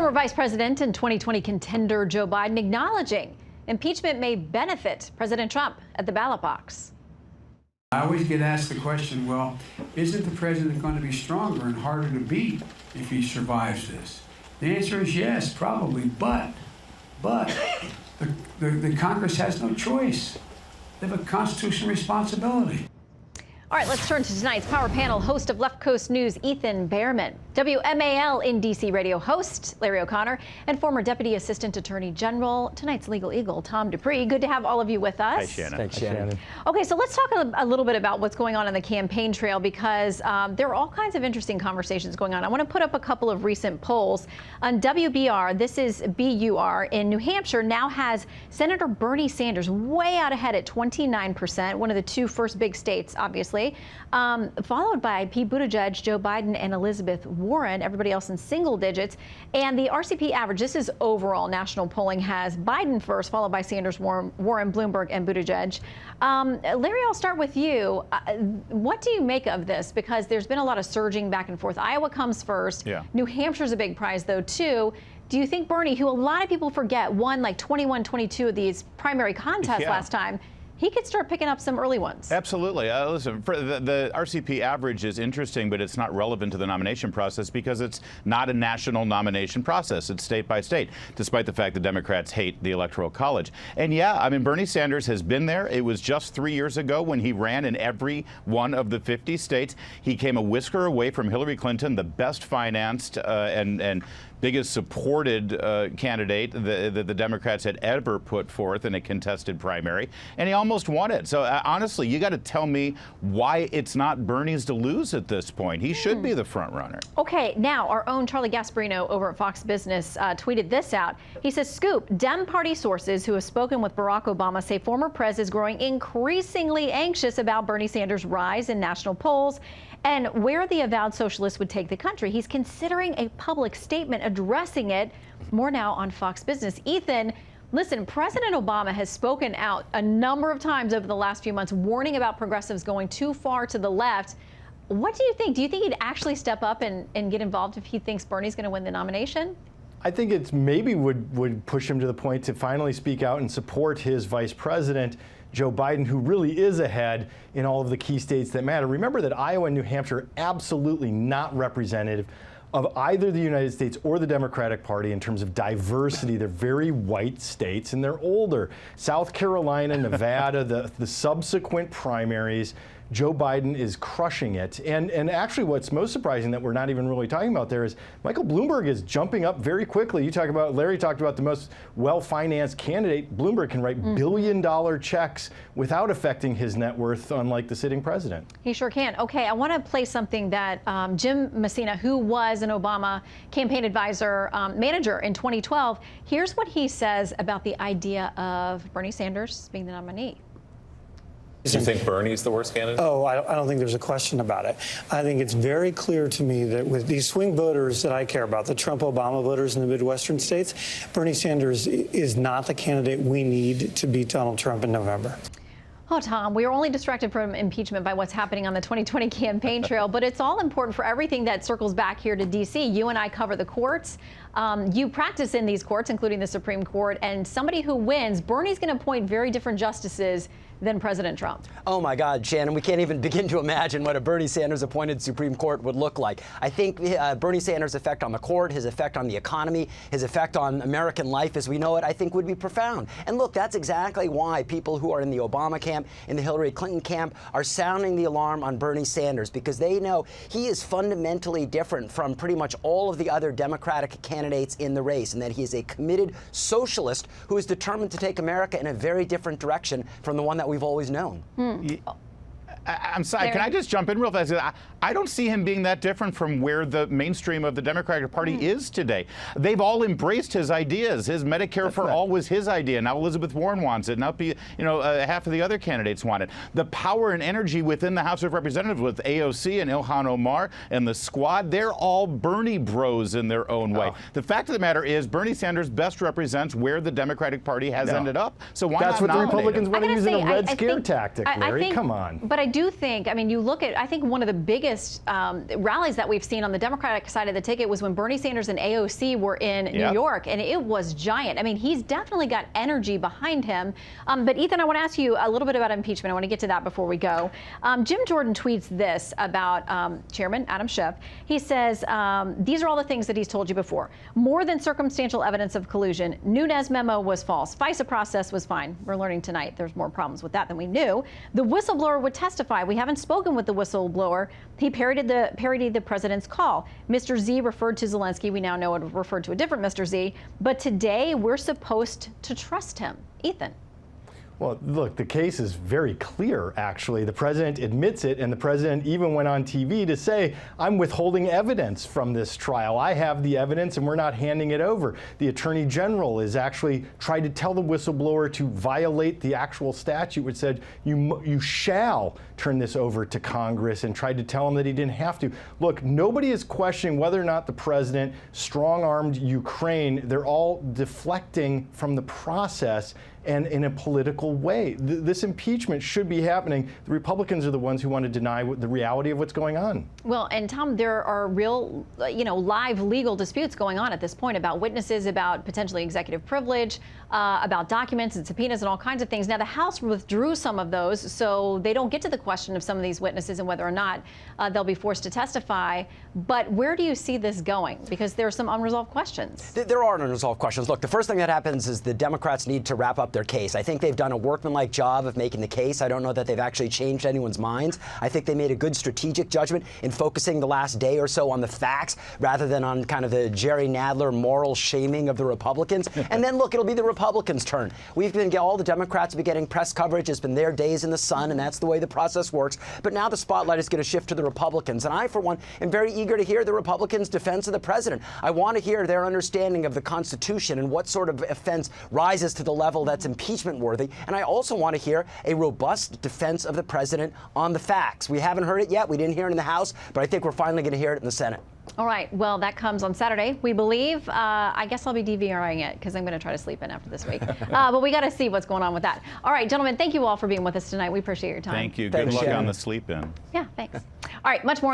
Former Vice President and 2020 contender Joe Biden acknowledging impeachment may benefit President Trump at the ballot box. I always get asked the question, well, isn't the president going to be stronger and harder to beat if he survives this? The answer is yes, probably, but the Congress has no choice. They have a constitutional responsibility. All right, let's turn to tonight's Power Panel. Host of Left Coast News, Ethan Behrman. WMAL in D.C. radio host, Larry O'Connor. And former Deputy Assistant Attorney General, tonight's legal eagle, Tom Dupree. Good to have all of you with us. Hi, Shannon. Thanks, Shannon. Okay, so let's talk a little bit about what's going on in the campaign trail, because there are all kinds of interesting conversations going on. I want to put up a couple of recent polls. On WBR, this is BUR, in New Hampshire, now has Senator Bernie Sanders way out ahead at 29%, one of the two first big states, obviously. Followed by Pete Buttigieg, Joe Biden, and Elizabeth Warren, everybody else in single digits. And the RCP average, this is overall national polling, has Biden first, followed by Sanders, Warren, Bloomberg, and Buttigieg. Larry, I'll start with you. What do you make of this? Because there's been a lot of surging back and forth. Iowa comes first. Yeah. New Hampshire's a big prize, though, too. Do you think Bernie, who a lot of people forget, won like 21, 22 of these primary contests last time, he could start picking up some early ones? Absolutely. Listen, the RCP average is interesting, but it's not relevant to the nomination process because it's not a national nomination process. It's state by state, despite the fact that Democrats hate the Electoral College. And yeah, I mean, Bernie Sanders has been there. It was just 3 years ago when he ran in every one of the 50 states. He came a whisker away from Hillary Clinton, the best financed and biggest supported candidate that the Democrats had ever put forth in a contested primary, and he almost won it. So honestly, you got to tell me why it's not Bernie's to lose at this point. He should be the front runner. Okay, now our own Charlie Gasparino over at Fox Business tweeted this out. He says, "Scoop, Dem Party sources who have spoken with Barack Obama say former Prez is growing increasingly anxious about Bernie Sanders' rise in national polls and where the avowed socialist would take the country. He's considering a public statement addressing it." More now on Fox Business. Ethan, listen, President Obama has spoken out a number of times over the last few months, warning about progressives going too far to the left. What do you think? Do you think he'd actually step up and get involved if he thinks Bernie's going to win the nomination? I think it's maybe would push him to the point to finally speak out and support his vice president, Joe Biden, who really is ahead in all of the key states that matter. Remember that Iowa and New Hampshire are absolutely not representative of either the United States or the Democratic Party in terms of diversity. They're very white states and they're older. South Carolina, Nevada, the subsequent primaries, Joe Biden is crushing it. And actually what's most surprising that we're not even really talking about there is Michael Bloomberg is jumping up very quickly. Larry talked about the most well-financed candidate. Bloomberg can write billion-dollar checks without affecting his net worth, unlike the sitting president. He sure can. Okay, I want to play something that Jim Messina, who was an Obama campaign advisor manager in 2012, here's what he says about the idea of Bernie Sanders being the nominee. Do you think Bernie's the worst candidate? Oh, I don't think there's a question about it. I think it's very clear to me that with these swing voters that I care about, the Trump-Obama voters in the Midwestern states, Bernie Sanders is not the candidate we need to beat Donald Trump in November. Oh, Tom, we are only distracted from impeachment by what's happening on the 2020 campaign trail, but it's all important for everything that circles back here to D.C. You and I cover the courts. You practice in these courts, including the Supreme Court, and somebody who wins, Bernie's going to appoint very different justices than President Trump. Oh, my God, Shannon, we can't even begin to imagine what a Bernie Sanders appointed Supreme Court would look like. I think Bernie Sanders' effect on the court, his effect on the economy, his effect on American life as we know it, I think would be profound. And look, that's exactly why people who are in the Obama camp, in the Hillary Clinton camp, are sounding the alarm on Bernie Sanders, because they know he is fundamentally different from pretty much all of the other Democratic candidates in the race, and that he is a committed socialist who is determined to take America in a very different direction from the one that we've always known. I'm sorry, can I just jump in real fast? I don't see him being that different from where the mainstream of the Democratic Party is today. They've all embraced his ideas. His Medicare for all was his idea. Now Elizabeth Warren wants it. Now half of the other candidates want it. The power and energy within the House of Representatives with AOC and Ilhan Omar and the squad, they're all Bernie bros in their own way. The fact of the matter is Bernie Sanders best represents where the Democratic Party has ended up. So why That's not what the nominate Republicans him? want to use in a Red Scare tactic, Larry. Come on. But I do do think, I mean, you look at, I think one of the biggest rallies that we've seen on the Democratic side of the ticket was when Bernie Sanders and AOC were in New York, and it was giant. I mean, he's definitely got energy behind him. But Ethan, I want to ask you a little bit about impeachment. I want to get to that before we go. Jim Jordan tweets this about Chairman Adam Schiff. He says, these are all the things that he's told you before. More than circumstantial evidence of collusion. Nunes memo was false. FISA process was fine. We're learning tonight there's more problems with that than we knew. The whistleblower would testify. We haven't spoken with the whistleblower. He parodied the president's call. Mr. Z referred to Zelensky. We now know it referred to a different Mr. Z. But today we're supposed to trust him. Ethan. Well, look, the case is very clear, actually. The president admits it, and the president even went on TV to say, I'm withholding evidence from this trial. I have the evidence, and we're not handing it over. The attorney general is actually trying to tell the whistleblower to violate the actual statute, which said you shall turn this over to Congress, and tried to tell him that he didn't have to. Look, nobody is questioning whether or not the president strong-armed Ukraine. They're all deflecting from the process and in a political way. This impeachment should be happening. The Republicans are the ones who want to deny the reality of what's going on. Well, and Tom, there are real, live legal disputes going on at this point about witnesses, about potentially executive privilege, about documents and subpoenas and all kinds of things. Now, the House withdrew some of those, so they don't get to the question of some of these witnesses and whether or not they'll be forced to testify. But where do you see this going? Because there are some unresolved questions. There are unresolved questions. Look, the first thing that happens is the Democrats need to wrap up their case. I think they've done a workmanlike job of making the case. I don't know that they've actually changed anyone's minds. I think they made a good strategic judgment in focusing the last day or so on the facts rather than on kind of the Jerry Nadler moral shaming of the Republicans. And then, look, it'll be the Republicans' turn. All the Democrats have been getting press coverage. It's been their days in the sun, and that's the way the process works. But now the spotlight is going to shift to the Republicans. And I, for one, am very eager to hear the Republicans' defense of the president. I want to hear their understanding of the Constitution and what sort of offense rises to the level that's impeachment worthy. And I also want to hear a robust defense of the president on the facts. We haven't heard it yet. We didn't hear it in the House, but I think we're finally going to hear it in the Senate. All right. Well, that comes on Saturday, we believe. I guess I'll be DVRing it because I'm going to try to sleep in after this week. But we got to see what's going on with that. All right, gentlemen, thank you all for being with us tonight. We appreciate your time. Thank you. Thanks, Good luck Shannon. on the sleep in. Yeah, thanks. All right, much more.